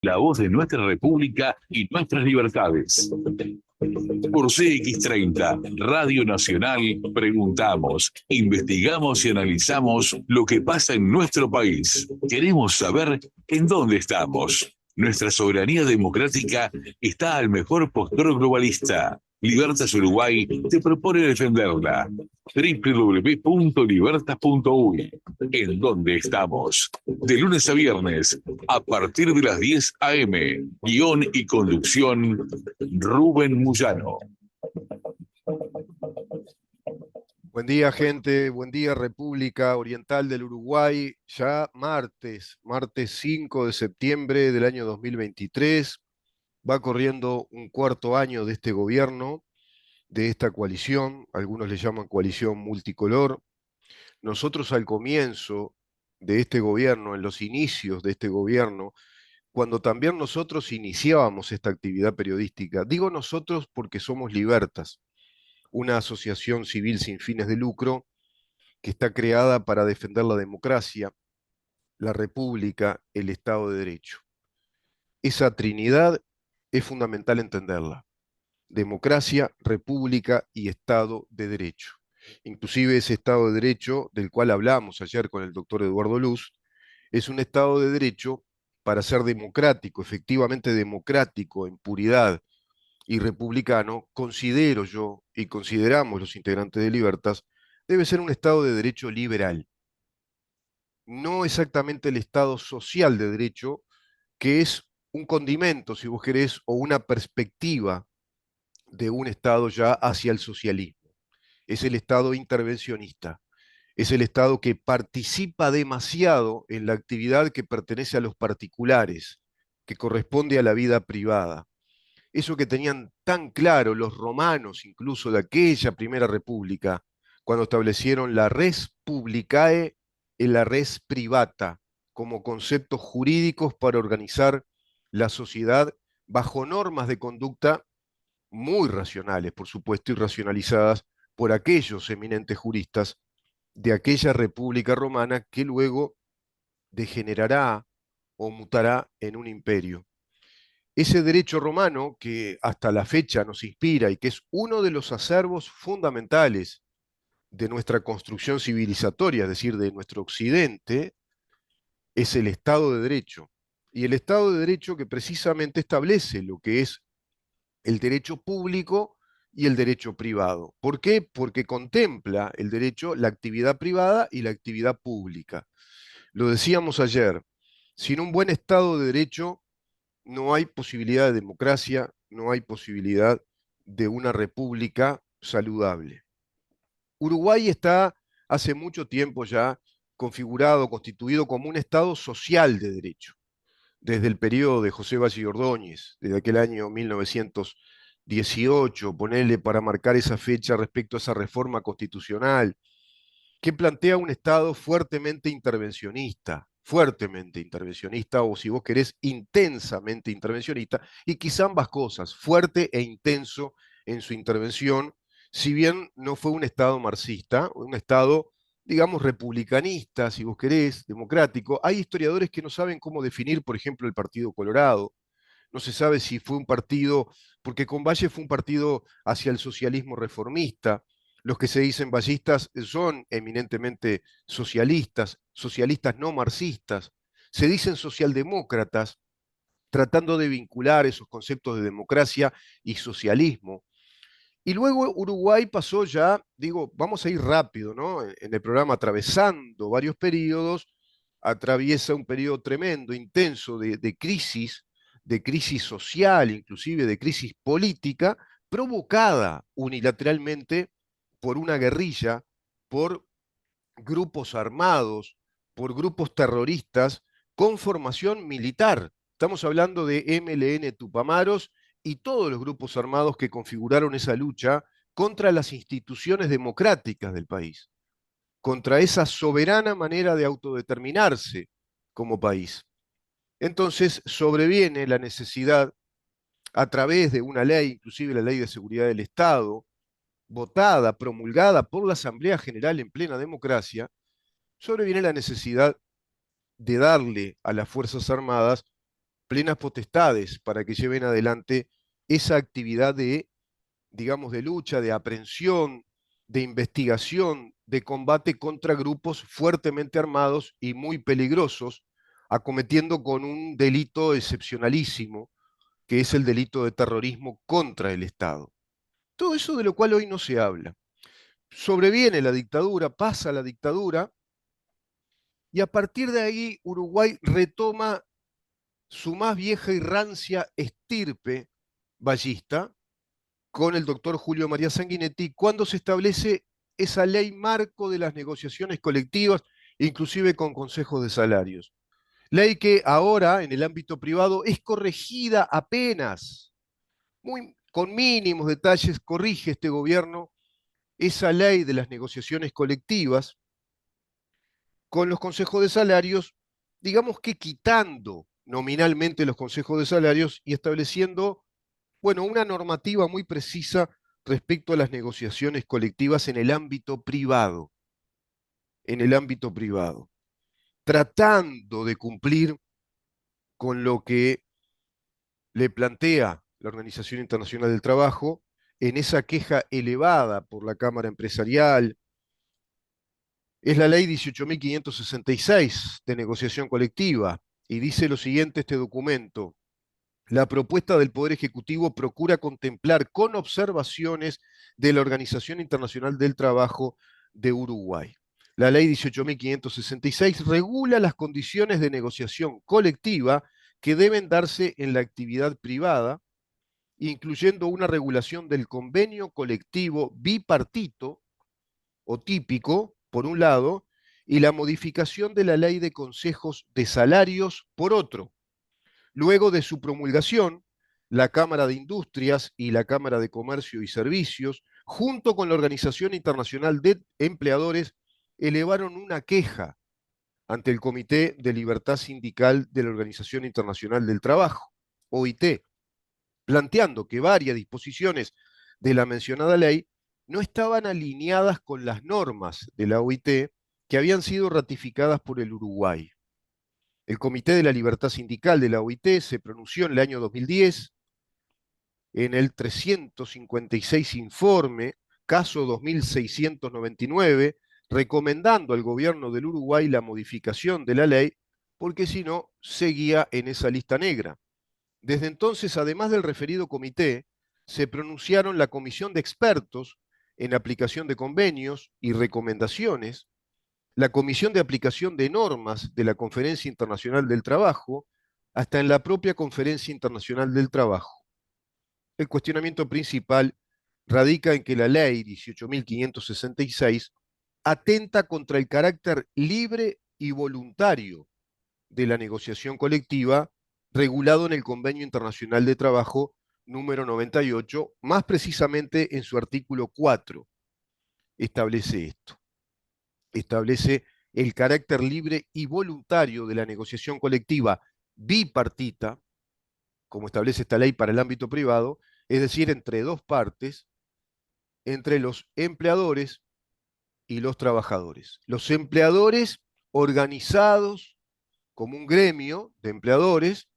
La voz de nuestra república y nuestras libertades. Por CX30, Radio Nacional, preguntamos, investigamos y analizamos lo que pasa en nuestro país. Queremos saber en dónde estamos. Nuestra soberanía democrática está al mejor postor globalista. Libertas Uruguay te propone defenderla. www.libertas.uy. ¿En dónde estamos? De lunes a viernes, a partir de las 10 a.m. Guión y conducción, Rubén Muyano. Buen día, gente. Buen día, República Oriental del Uruguay. Ya martes 5 de septiembre del año 2023. Va corriendo un cuarto año de este gobierno, de esta coalición. Algunos le llaman coalición multicolor. Nosotros al comienzo de este gobierno, en los inicios de este gobierno, cuando también nosotros iniciábamos esta actividad periodística, digo nosotros porque somos Libertas, una asociación civil sin fines de lucro que está creada para defender la democracia, la república, el Estado de Derecho. Esa trinidad es fundamental entenderla. Democracia, república y Estado de Derecho. Inclusive ese Estado de Derecho del cual hablamos ayer con el doctor Eduardo Luz, es un Estado de Derecho para ser democrático, efectivamente democrático en puridad y republicano, considero yo y consideramos los integrantes de Libertas, debe ser un Estado de Derecho liberal, no exactamente el Estado social de derecho, que es un condimento, si vos querés, o una perspectiva de un Estado ya hacia el socialismo. Es el Estado intervencionista, es el Estado que participa demasiado en la actividad que pertenece a los particulares, que corresponde a la vida privada. Eso que tenían tan claro los romanos, incluso de aquella primera república, cuando establecieron la res publicae y la res privata como conceptos jurídicos para organizar la sociedad bajo normas de conducta muy racionales, por supuesto, y racionalizadas por aquellos eminentes juristas de aquella república romana que luego degenerará o mutará en un imperio. Ese derecho romano que hasta la fecha nos inspira y que es uno de los acervos fundamentales de nuestra construcción civilizatoria, es decir, de nuestro occidente, es el Estado de Derecho. Y el Estado de Derecho que precisamente establece lo que es el derecho público y el derecho privado. ¿Por qué? Porque contempla el derecho, la actividad privada y la actividad pública. Lo decíamos ayer, sin un buen Estado de Derecho no hay posibilidad de democracia, no hay posibilidad de una república saludable. Uruguay está hace mucho tiempo ya configurado, constituido como un Estado social de derecho, desde el periodo de José Valle y Ordóñez, desde aquel año 1918, ponerle para marcar esa fecha respecto a esa reforma constitucional, que plantea un Estado fuertemente intervencionista, o si vos querés, intensamente intervencionista, y quizá ambas cosas, fuerte e intenso en su intervención, si bien no fue un Estado marxista, un Estado, digamos, republicanista, si vos querés, democrático. Hay historiadores que no saben cómo definir, por ejemplo, el Partido Colorado. No se sabe si fue un partido, porque con Valle fue un partido hacia el socialismo reformista. Los que se dicen vallistas son eminentemente socialistas, socialistas no marxistas. Se dicen socialdemócratas, tratando de vincular esos conceptos de democracia y socialismo. Y luego Uruguay pasó ya, digo, vamos a ir rápido, ¿no? En el programa atravesando varios periodos, atraviesa un periodo tremendo, intenso de crisis social, inclusive de crisis política, provocada unilateralmente por una guerrilla, por grupos armados, por grupos terroristas con formación militar. Estamos hablando de MLN Tupamaros y todos los grupos armados que configuraron esa lucha contra las instituciones democráticas del país, contra esa soberana manera de autodeterminarse como país. Entonces sobreviene la necesidad, a través de una ley, inclusive la Ley de Seguridad del Estado, votada, promulgada por la Asamblea General en plena democracia, sobreviene la necesidad de darle a las Fuerzas Armadas plenas potestades para que lleven adelante esa actividad de, digamos, de lucha, de aprehensión, de investigación, de combate contra grupos fuertemente armados y muy peligrosos, acometiendo con un delito excepcionalísimo, que es el delito de terrorismo contra el Estado. Todo eso de lo cual hoy no se habla. Sobreviene la dictadura, pasa la dictadura, y a partir de ahí Uruguay retoma su más vieja y rancia estirpe ballista con el doctor Julio María Sanguinetti cuando se establece esa ley marco de las negociaciones colectivas, inclusive con consejos de salarios. Ley que ahora en el ámbito privado es corregida apenas, con mínimos detalles, corrige este gobierno esa ley de las negociaciones colectivas con los consejos de salarios, digamos que quitando nominalmente los consejos de salarios y estableciendo, bueno, una normativa muy precisa respecto a las negociaciones colectivas en el ámbito privado, tratando de cumplir con lo que le plantea la Organización Internacional del Trabajo en esa queja elevada por la Cámara Empresarial. Es la ley 18.566 de negociación colectiva y dice lo siguiente este documento. La propuesta del Poder Ejecutivo procura contemplar con observaciones de la Organización Internacional del Trabajo de Uruguay. La ley 18.566 regula las condiciones de negociación colectiva que deben darse en la actividad privada, incluyendo una regulación del convenio colectivo bipartito o típico, por un lado, y la modificación de la ley de consejos de salarios, por otro. Luego de su promulgación, la Cámara de Industrias y la Cámara de Comercio y Servicios, junto con la Organización Internacional de Empleadores, elevaron una queja ante el Comité de Libertad Sindical de la Organización Internacional del Trabajo, OIT, planteando que varias disposiciones de la mencionada ley no estaban alineadas con las normas de la OIT que habían sido ratificadas por el Uruguay. El Comité de la Libertad Sindical de la OIT se pronunció en el año 2010 en el 356 informe, caso 2699, recomendando al gobierno del Uruguay la modificación de la ley, porque si no, seguía en esa lista negra. Desde entonces, además del referido comité, se pronunciaron la Comisión de Expertos en Aplicación de Convenios y Recomendaciones, la Comisión de Aplicación de Normas de la Conferencia Internacional del Trabajo, hasta en la propia Conferencia Internacional del Trabajo. El cuestionamiento principal radica en que la ley 18.566 atenta contra el carácter libre y voluntario de la negociación colectiva regulado en el Convenio Internacional de Trabajo número 98, más precisamente en su artículo 4, establece esto. Establece el carácter libre y voluntario de la negociación colectiva bipartita, como establece esta ley para el ámbito privado, es decir, entre dos partes, entre los empleadores y los trabajadores. Los empleadores organizados como un gremio de empleadores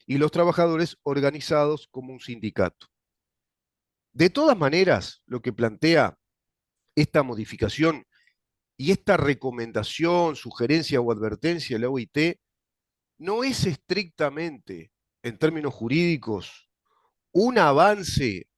y los trabajadores organizados como un sindicato. De todas maneras, lo que plantea esta modificación y esta recomendación, sugerencia o advertencia de la OIT no es estrictamente, en términos jurídicos, un avance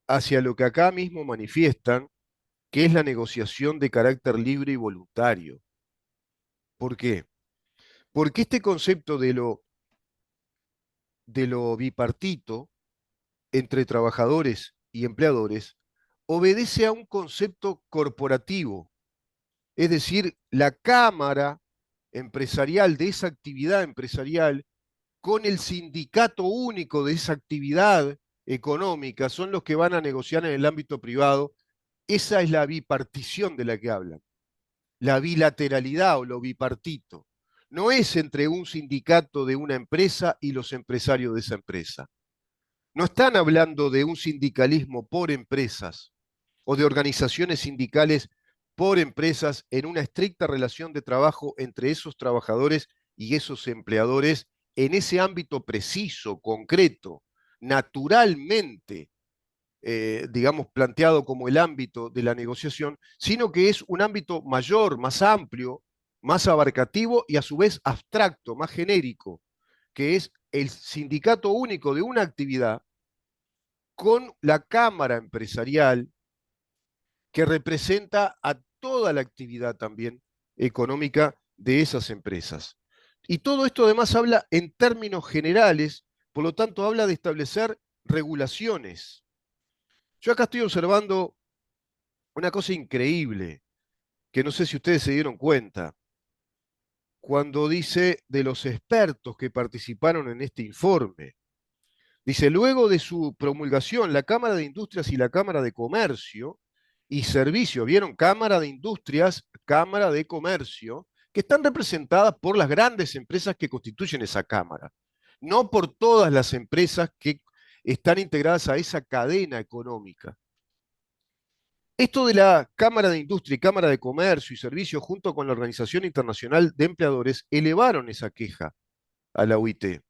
hacia lo que acá mismo manifiestan, que es la negociación de carácter libre y voluntario. ¿Por qué? Porque este concepto de lo bipartito entre trabajadores y empleadores obedece a un concepto corporativo, es decir, la cámara empresarial de esa actividad empresarial con el sindicato único de esa actividad económica son los que van a negociar en el ámbito privado. Esa es la bipartición de la que hablan, la bilateralidad o lo bipartito. No es entre un sindicato de una empresa y los empresarios de esa empresa. No están hablando de un sindicalismo por empresas o de organizaciones sindicales por empresas en una estricta relación de trabajo entre esos trabajadores y esos empleadores en ese ámbito preciso, concreto, naturalmente, digamos, planteado como el ámbito de la negociación, sino que es un ámbito mayor, más amplio, más abarcativo y a su vez abstracto, más genérico, que es el sindicato único de una actividad con la cámara empresarial que representa a toda la actividad también económica de esas empresas. Y todo esto además habla en términos generales, por lo tanto habla de establecer regulaciones. Yo acá estoy observando una cosa increíble, que no sé si ustedes se dieron cuenta, cuando dice de los expertos que participaron en este informe. Dice, luego de su promulgación, la Cámara de Industrias y la Cámara de Comercio y Servicios, ¿vieron? Cámara de Industrias, Cámara de Comercio, que están representadas por las grandes empresas que constituyen esa Cámara, no por todas las empresas que están integradas a esa cadena económica. Esto de la Cámara de Industria y Cámara de Comercio y Servicios, junto con la Organización Internacional de Empleadores, elevaron esa queja a la OIT,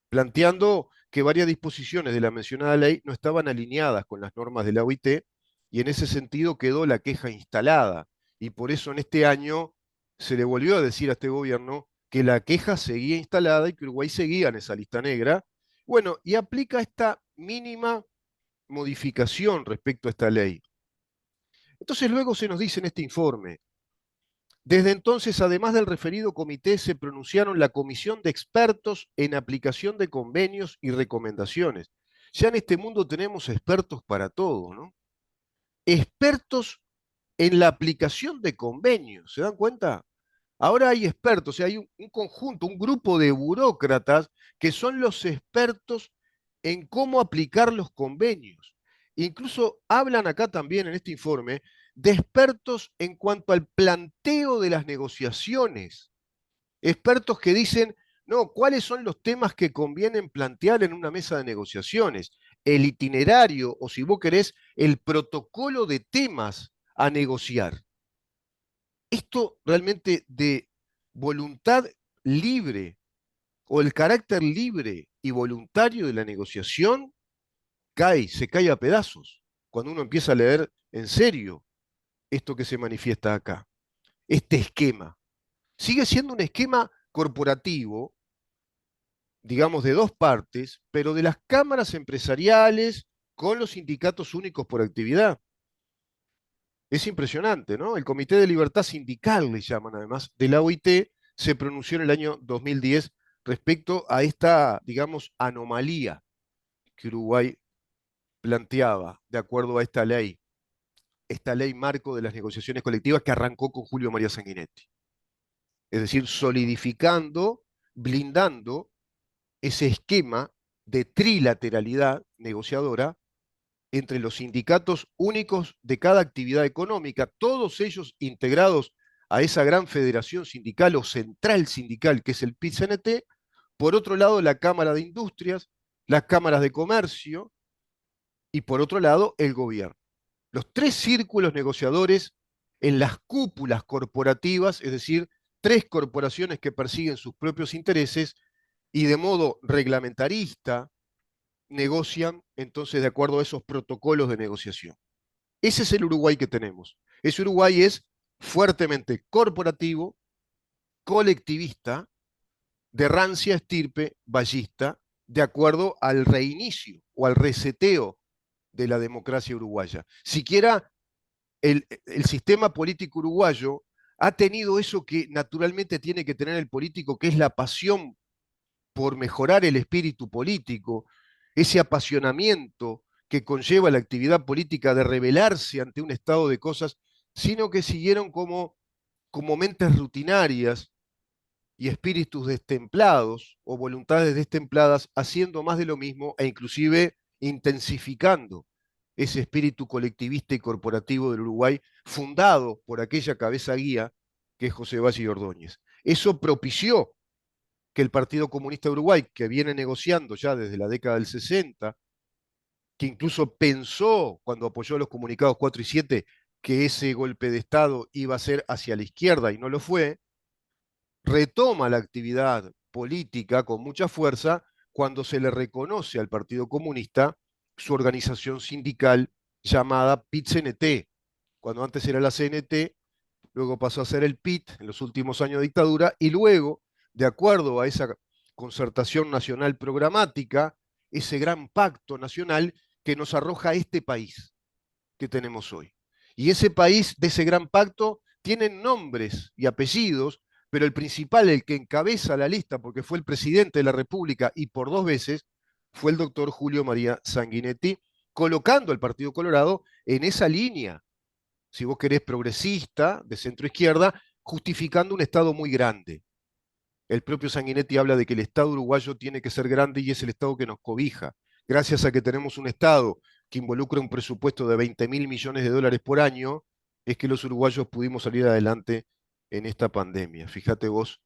planteando que varias disposiciones de la mencionada ley no estaban alineadas con las normas de la OIT y en ese sentido quedó la queja instalada. Y por eso en este año se le volvió a decir a este gobierno que la queja seguía instalada y que Uruguay seguía en esa lista negra. Bueno, y aplica esta mínima modificación respecto a esta ley. Entonces luego se nos dice en este informe, desde entonces, además del referido comité, se pronunciaron la comisión de expertos en aplicación de convenios y recomendaciones. Ya en este mundo tenemos expertos para todo, ¿no? Expertos en la aplicación de convenios, ¿se dan cuenta? Ahora hay expertos, o sea, hay un conjunto, un grupo de burócratas que son los expertos en cómo aplicar los convenios. Incluso hablan acá también en este informe de expertos en cuanto al planteo de las negociaciones. Expertos que dicen, no, ¿cuáles son los temas que convienen plantear en una mesa de negociaciones? El itinerario, o si vos querés, el protocolo de temas a negociar. Esto realmente de voluntad libre o el carácter libre y voluntario de la negociación se cae a pedazos cuando uno empieza a leer en serio esto que se manifiesta acá. Este esquema sigue siendo un esquema corporativo, digamos, de dos partes, pero de las cámaras empresariales con los sindicatos únicos por actividad. Es impresionante, ¿no? El Comité de Libertad Sindical, le llaman además, de la OIT, se pronunció en el año 2010 respecto a esta, digamos, anomalía que Uruguay planteaba de acuerdo a esta ley marco de las negociaciones colectivas que arrancó con Julio María Sanguinetti. Es decir, solidificando, blindando ese esquema de trilateralidad negociadora entre los sindicatos únicos de cada actividad económica, todos ellos integrados a esa gran federación sindical o central sindical que es el PIT-CNT, por otro lado la Cámara de Industrias, las cámaras de comercio y por otro lado el gobierno. Los tres círculos negociadores en las cúpulas corporativas, es decir, tres corporaciones que persiguen sus propios intereses y de modo reglamentarista negocian entonces de acuerdo a esos protocolos de negociación. Ese es el Uruguay que tenemos. Ese Uruguay es fuertemente corporativo, colectivista, de rancia estirpe ballista, de acuerdo al reinicio o al reseteo de la democracia uruguaya. Siquiera el sistema político uruguayo ha tenido eso que naturalmente tiene que tener el político, que es la pasión por mejorar el espíritu político, ese apasionamiento que conlleva la actividad política de rebelarse ante un estado de cosas, sino que siguieron como mentes rutinarias y espíritus destemplados o voluntades destempladas, haciendo más de lo mismo e inclusive intensificando ese espíritu colectivista y corporativo del Uruguay, fundado por aquella cabeza guía que es José Valle y Ordóñez. Eso propició que el Partido Comunista de Uruguay, que viene negociando ya desde la década del 60, que incluso pensó cuando apoyó los comunicados 4 y 7 que ese golpe de Estado iba a ser hacia la izquierda y no lo fue, retoma la actividad política con mucha fuerza cuando se le reconoce al Partido Comunista su organización sindical llamada PIT-CNT, cuando antes era la CNT, luego pasó a ser el PIT en los últimos años de dictadura, y luego, de acuerdo a esa concertación nacional programática, ese gran pacto nacional que nos arroja este país que tenemos hoy. Y ese país de ese gran pacto tiene nombres y apellidos, pero el principal, el que encabeza la lista, porque fue el presidente de la República y por 2 veces, fue el doctor Julio María Sanguinetti, colocando al Partido Colorado en esa línea, si vos querés, progresista, de centro izquierda, justificando un Estado muy grande. El propio Sanguinetti habla de que el Estado uruguayo tiene que ser grande y es el Estado que nos cobija. Gracias a que tenemos un Estado que involucra un presupuesto de 20.000 millones de dólares por año, es que los uruguayos pudimos salir adelante en esta pandemia. Fíjate vos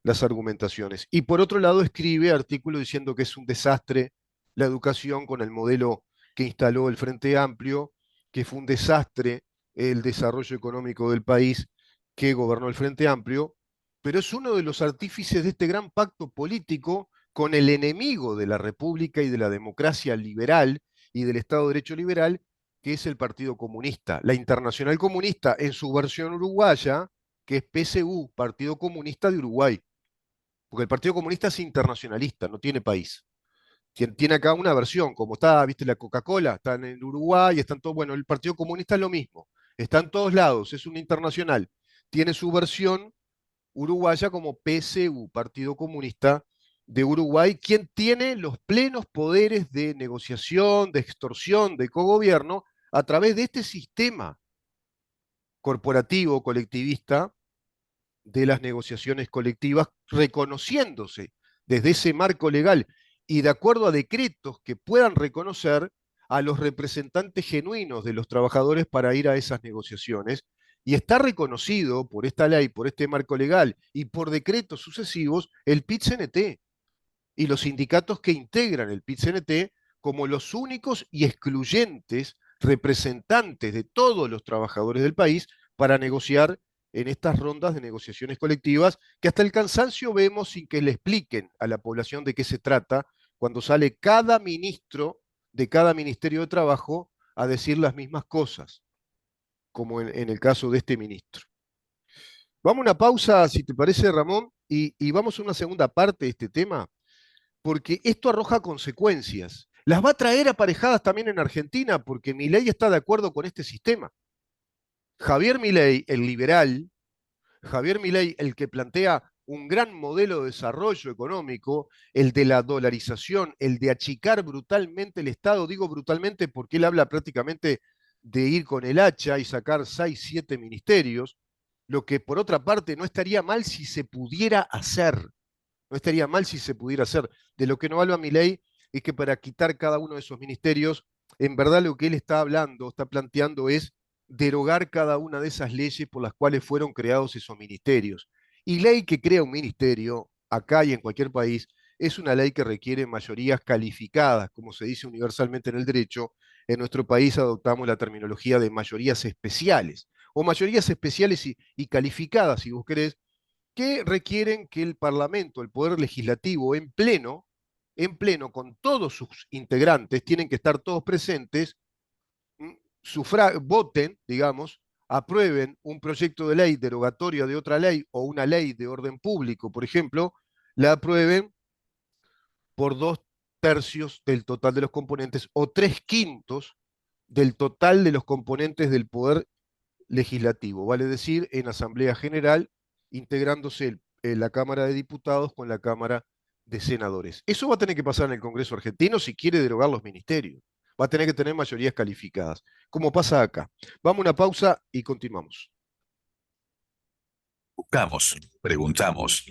las argumentaciones. Y por otro lado escribe artículos diciendo que es un desastre la educación con el modelo que instaló el Frente Amplio, que fue un desastre el desarrollo económico del país que gobernó el Frente Amplio, pero es uno de los artífices de este gran pacto político con el enemigo de la República y de la democracia liberal y del Estado de Derecho liberal, que es el Partido Comunista. La Internacional Comunista, en su versión uruguaya, que es PSU, Partido Comunista de Uruguay. Porque el Partido Comunista es internacionalista, no tiene país. Tiene acá una versión, como está, viste, la Coca-Cola, está en Uruguay, están todos, bueno, el Partido Comunista es lo mismo, está en todos lados, es un internacional. Tiene su versión uruguaya como PSU, Partido Comunista de Uruguay, quien tiene los plenos poderes de negociación, de extorsión, de cogobierno, a través de este sistema corporativo, colectivista, de las negociaciones colectivas, reconociéndose desde ese marco legal y de acuerdo a decretos que puedan reconocer a los representantes genuinos de los trabajadores para ir a esas negociaciones. Y está reconocido por esta ley, por este marco legal y por decretos sucesivos el PIT-CNT y los sindicatos que integran el PIT-CNT como los únicos y excluyentes representantes de todos los trabajadores del país para negociar en estas rondas de negociaciones colectivas que hasta el cansancio vemos sin que le expliquen a la población de qué se trata cuando sale cada ministro de cada Ministerio de Trabajo a decir las mismas cosas, como en el caso de este ministro. Vamos a una pausa, si te parece, Ramón, y vamos a una segunda parte de este tema, porque esto arroja consecuencias. Las va a traer aparejadas también en Argentina, porque Milei está de acuerdo con este sistema. Javier Milei, el liberal, Javier Milei, el que plantea un gran modelo de desarrollo económico, el de la dolarización, el de achicar brutalmente el Estado, digo brutalmente porque él habla prácticamente de ir con el hacha y sacar 6, 7 ministerios, lo que por otra parte no estaría mal si se pudiera hacer, no estaría mal si se pudiera hacer. De lo que no habla Milei es que para quitar cada uno de esos ministerios, en verdad lo que él está hablando, está planteando es derogar cada una de esas leyes por las cuales fueron creados esos ministerios. Y ley que crea un ministerio, acá y en cualquier país, es una ley que requiere mayorías calificadas, como se dice universalmente en el derecho. En nuestro país adoptamos la terminología de mayorías especiales, o mayorías especiales y calificadas, si vos querés, que requieren que el Parlamento, el Poder Legislativo, en pleno, con todos sus integrantes, tienen que estar todos presentes, voten, digamos, aprueben un proyecto de ley derogatoria de otra ley o una ley de orden público, por ejemplo, la aprueben por 2/3 del total de los componentes o 3/5 del total de los componentes del Poder Legislativo, vale decir, en Asamblea General, integrándose la Cámara de Diputados con la Cámara de Senadores. Eso va a tener que pasar en el Congreso argentino si quiere derogar los ministerios. Va a tener que tener mayorías calificadas, como pasa acá. Vamos a una pausa y continuamos. Buscamos, preguntamos,